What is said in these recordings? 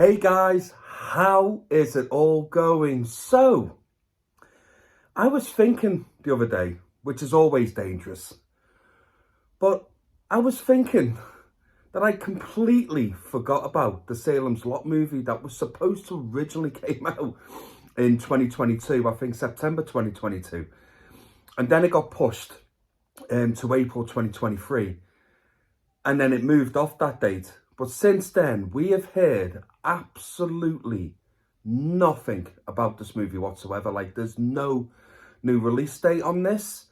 Hey guys, how is it all going? So, I was thinking the other day, which is always dangerous, but I was thinking that I completely forgot about the Salem's Lot movie that was supposed to originally came out in 2022, I think September 2022, and then it got pushed to April 2023, and then it moved off that date. But since then, we have heard absolutely nothing about this movie whatsoever. Like, there's no new release date on this.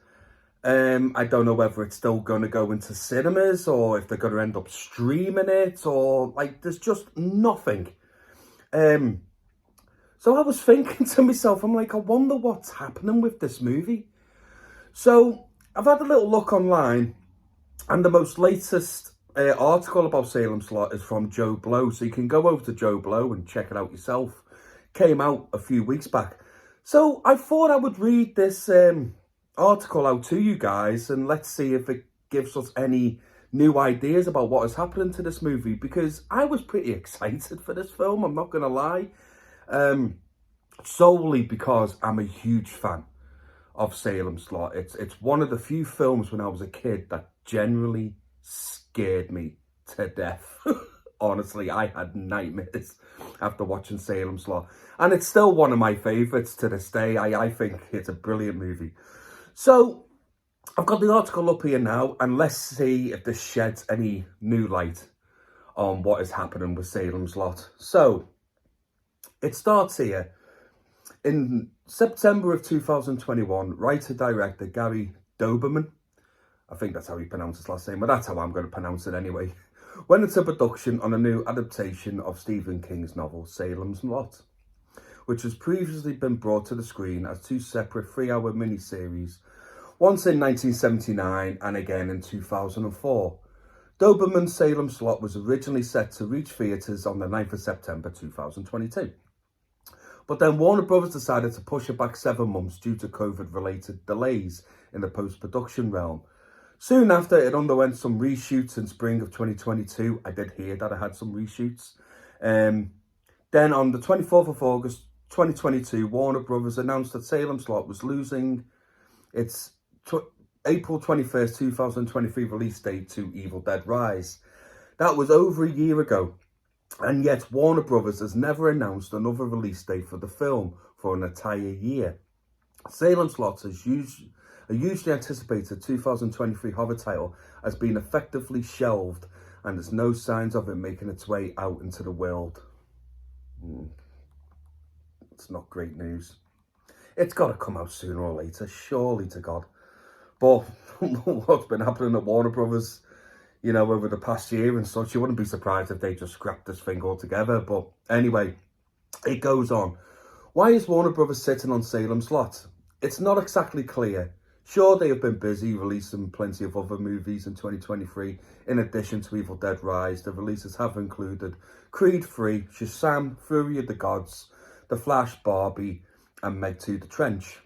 I don't know whether it's still going to go into cinemas or if they're going to end up streaming it, or like, there's just nothing. So I was thinking to myself, I'm like, I wonder what's happening with this movie. So I've had a little look online, and the most latest article about Salem's Lot is from Joe Blow. So you can go over to Joe Blow and check it out yourself. Came out a few weeks back. So I thought I would read this article out to you guys, and let's see if it gives us any new ideas about what is happening to this movie, because I was pretty excited for this film, I'm not going to lie. Solely because I'm a huge fan of Salem's Lot. It's one of the few films when I was a kid that generally scared me to death. Honestly, I had nightmares after watching Salem's Lot. And it's still one of my favourites to this day. I think it's a brilliant movie. So, I've got the article up here now, and let's see if this sheds any new light on what is happening with Salem's Lot. So, it starts here. In September of 2021, writer-director Gary Doberman, I think that's how you pronounce his last name, but that's how I'm going to pronounce it anyway, went into production on a new adaptation of Stephen King's novel, Salem's Lot, which has previously been brought to the screen as two separate 3-hour miniseries, once in 1979 and again in 2004. Doberman's Salem's Lot was originally set to reach theatres on the 9th of September 2022. But then Warner Brothers decided to push it back 7 months due to COVID-related delays in the post-production realm. Soon after, it underwent some reshoots in spring of 2022. I did hear that it had some reshoots. Then on the 24th of August 2022, Warner Brothers announced that Salem's Lot was losing its April 21st, 2023 release date to Evil Dead Rise. That was over a year ago. And yet Warner Brothers has never announced another release date for the film for an entire year. Salem's Lot, a hugely anticipated 2023 horror title, has been effectively shelved, and there's no signs of it making its way out into the world. It's not great news. It's got to come out sooner or later, surely to God. But what's been happening at Warner Brothers, you know, over the past year and such, you wouldn't be surprised if they just scrapped this thing altogether. But anyway, it goes on. Why is Warner Brothers sitting on Salem's Lot? It's not exactly clear. Sure, they have been busy releasing plenty of other movies in 2023. In addition to Evil Dead Rise, the releases have included Creed 3, Shazam, Fury of the Gods, The Flash, Barbie, and Meg 2 The Trench.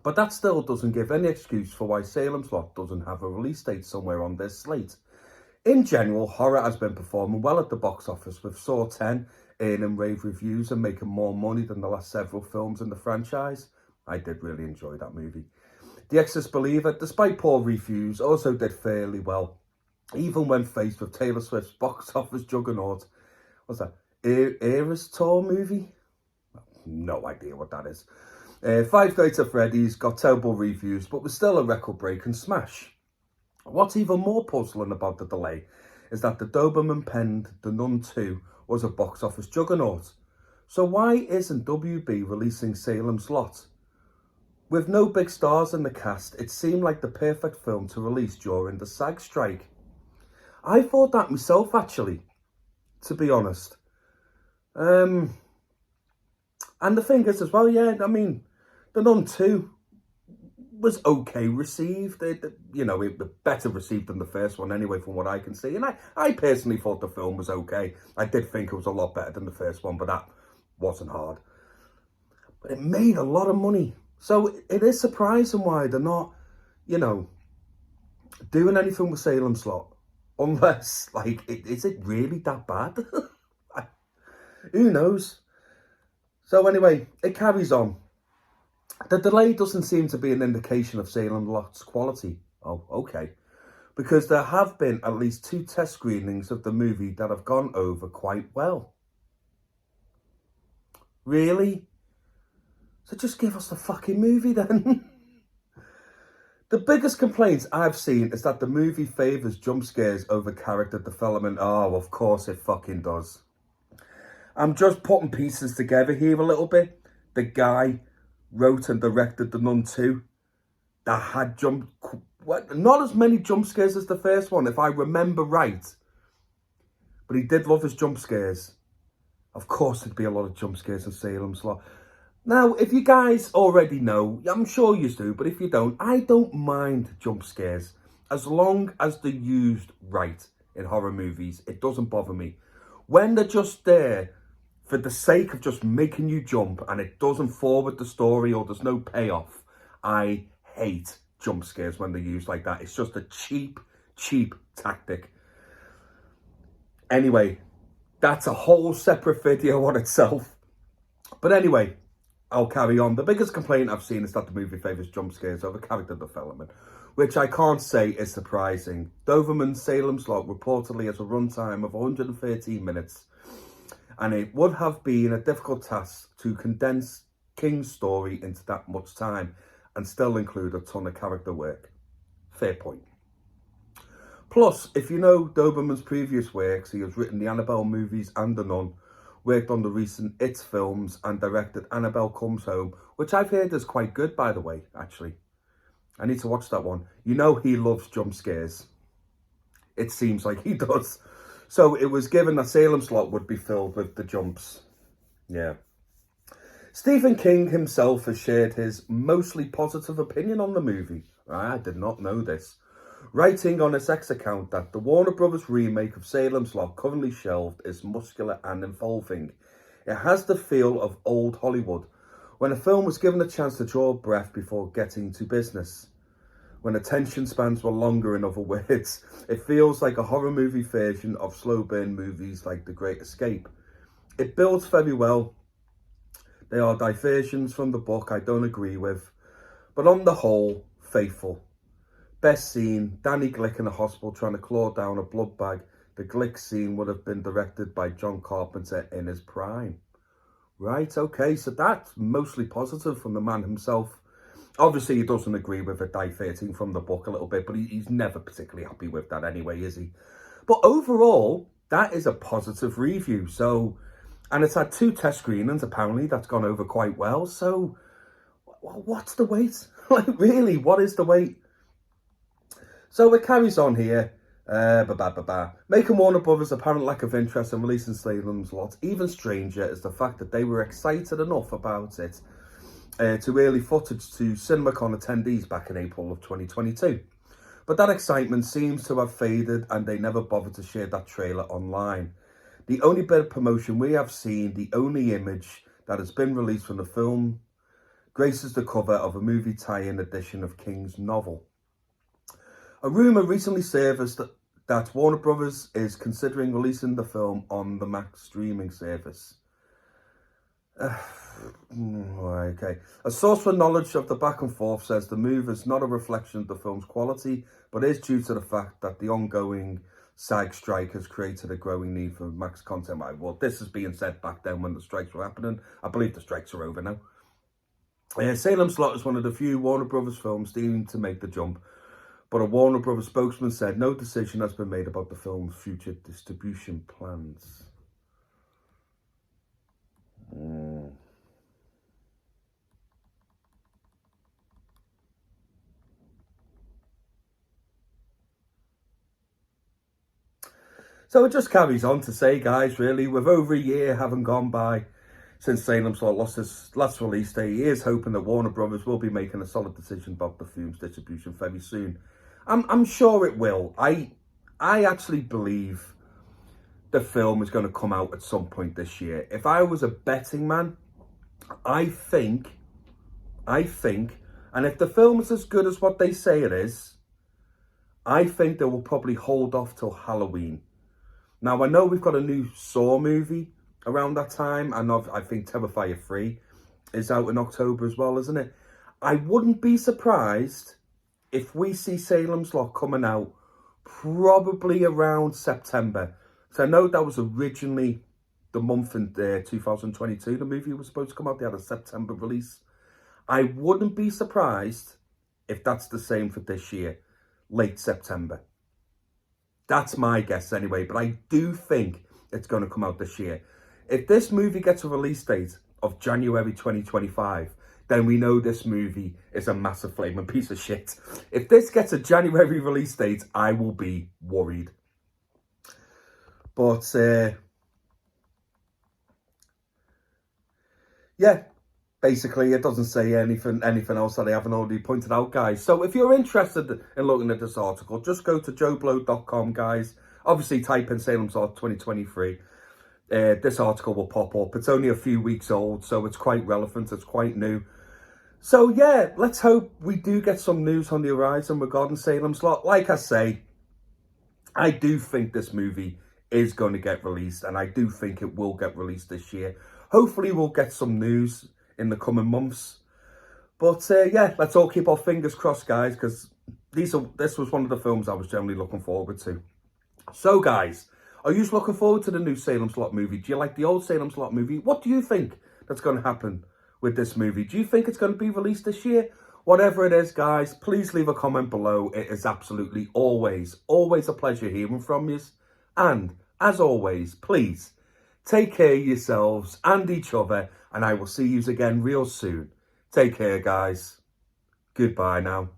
But that still doesn't give any excuse for why Salem's Lot doesn't have a release date somewhere on this slate. In general, horror has been performing well at the box office, with Saw 10 earning rave reviews and making more money than the last several films in the franchise. I did really enjoy that movie. The Exorcist Believer, despite poor reviews, also did fairly well, even when faced with Taylor Swift's box office juggernaut. What's that? Eras Tour movie? No idea what that is. Five Nights at Freddy's got terrible reviews, but was still a record-breaking smash. What's even more puzzling about the delay is that the Doberman penned The Nun 2 was a box office juggernaut. So why isn't WB releasing Salem's Lot? With no big stars in the cast, it seemed like the perfect film to release during the SAG strike. I thought that myself, actually, to be honest. And the thing is as well, yeah, I mean, The Nun 2 was okay received. It was better received than the first one anyway, from what I can see. And I personally thought the film was okay. I did think it was a lot better than the first one, but that wasn't hard. But it made a lot of money. So it is surprising why they're not, doing anything with Salem's Lot. Unless, like, is it really that bad? Who knows? So anyway, it carries on. The delay doesn't seem to be an indication of Salem Lot's quality. Oh, okay. Because there have been at least 2 test screenings of the movie that have gone over quite well. Really? So just give us the fucking movie then. The biggest complaints I've seen is that the movie favours jump scares over character development. Oh, of course it fucking does. I'm just putting pieces together here a little bit. The guy wrote and directed The Nun 2 that had not as many jump scares as the first one, if I remember right. But he did love his jump scares. Of course there'd be a lot of jump scares in Salem's Lot. Now, if you guys already know, I'm sure you do, but if you don't, I don't mind jump scares. As long as they're used right in horror movies, it doesn't bother me. When they're just there for the sake of just making you jump and it doesn't forward the story or there's no payoff, I hate jump scares when they're used like that. It's just a cheap tactic. Anyway, that's a whole separate video on itself. But anyway, I'll carry on. The biggest complaint I've seen is that the movie favours jump scares over character development, which I can't say is surprising. Doberman's Salem's Lot reportedly has a runtime of 113 minutes, and it would have been a difficult task to condense King's story into that much time and still include a ton of character work. Fair point. Plus, if you know Doberman's previous works, he has written the Annabelle movies and The Nun, worked on the recent It films and directed Annabelle Comes Home, which I've heard is quite good, by the way, actually. I need to watch that one. You know he loves jump scares. It seems like he does. So it was given that Salem's Lot would be filled with the jumps. Yeah. Stephen King himself has shared his mostly positive opinion on the movie. I did not know this. Writing on his X account that the Warner Brothers remake of Salem's Lot, currently shelved, is muscular and involving. It has the feel of old Hollywood, when a film was given a chance to draw breath before getting to business. When attention spans were longer, in other words. It feels like a horror movie version of slow burn movies like The Great Escape. It builds very well. There are diversions from the book I don't agree with, but on the whole, faithful. Best scene, Danny Glick in a hospital trying to claw down a blood bag. The Glick scene would have been directed by John Carpenter in his prime. Right, okay, so that's mostly positive from the man himself. Obviously, he doesn't agree with it diverting from the book a little bit, but he's never particularly happy with that anyway, is he? But overall, that is a positive review. So, and it's had 2 test screenings, apparently, that's gone over quite well. So, what's the wait? Like, really, what is the wait? So it carries on here. Making Warner Brothers' apparent lack of interest in releasing Salem's Lot even stranger is the fact that they were excited enough about it to release footage to CinemaCon attendees back in April of 2022. But that excitement seems to have faded and they never bothered to share that trailer online. The only bit of promotion we have seen, the only image that has been released from the film, graces the cover of a movie tie-in edition of King's novel. A rumour recently surfaced that Warner Brothers is considering releasing the film on the Max streaming service. Okay. A source with knowledge of the back and forth says the move is not a reflection of the film's quality, but is due to the fact that the ongoing SAG strike has created a growing need for Max content. Well, this is being said back then when the strikes were happening. I believe the strikes are over now. Salem's Lot is one of the few Warner Brothers films deemed to make the jump, but a Warner Brothers spokesman said no decision has been made about the film's future distribution plans. So it just carries on to say, guys, really, with over a year having gone by since Salem's Lot lost its last release day, he is hoping that Warner Brothers will be making a solid decision about the film's distribution very soon. I'm sure it will. I actually believe the film is going to come out at some point this year. If I was a betting man, I think, and if the film is as good as what they say it is, I think they will probably hold off till Halloween. Now, I know we've got a new Saw movie around that time. And I think Terrifier 3 is out in October as well, isn't it? I wouldn't be surprised if we see Salem's Lot coming out probably around September. So I know that was originally the month in 2022. The movie was supposed to come out. They had a September release. I wouldn't be surprised if that's the same for this year, late September. That's my guess anyway, but I do think it's going to come out this year. If this movie gets a release date of January 2025, then we know this movie is a massive flaming piece of shit. If this gets a January release date, I will be worried. But, yeah, basically it doesn't say anything else that I haven't already pointed out, guys. So if you're interested in looking at this article, just go to joeblow.com, guys. Obviously, type in Salem's Lot 2023. This article will pop up. It's only a few weeks old, so it's quite relevant. It's quite new. So, yeah, let's hope we do get some news on the horizon regarding Salem's Lot. Like I say, I do think this movie is going to get released, and I do think it will get released this year. Hopefully, we'll get some news in the coming months. But, yeah, let's all keep our fingers crossed, guys, because this was one of the films I was generally looking forward to. So, guys, are you looking forward to the new Salem's Lot movie? Do you like the old Salem's Lot movie? What do you think that's going to happen with this movie? Do you think it's going to be released this year? Whatever it is, guys, please leave a comment below. It is absolutely always a pleasure hearing from you. And, as always, please, take care of yourselves and each other, and I will see you again real soon. Take care, guys. Goodbye now.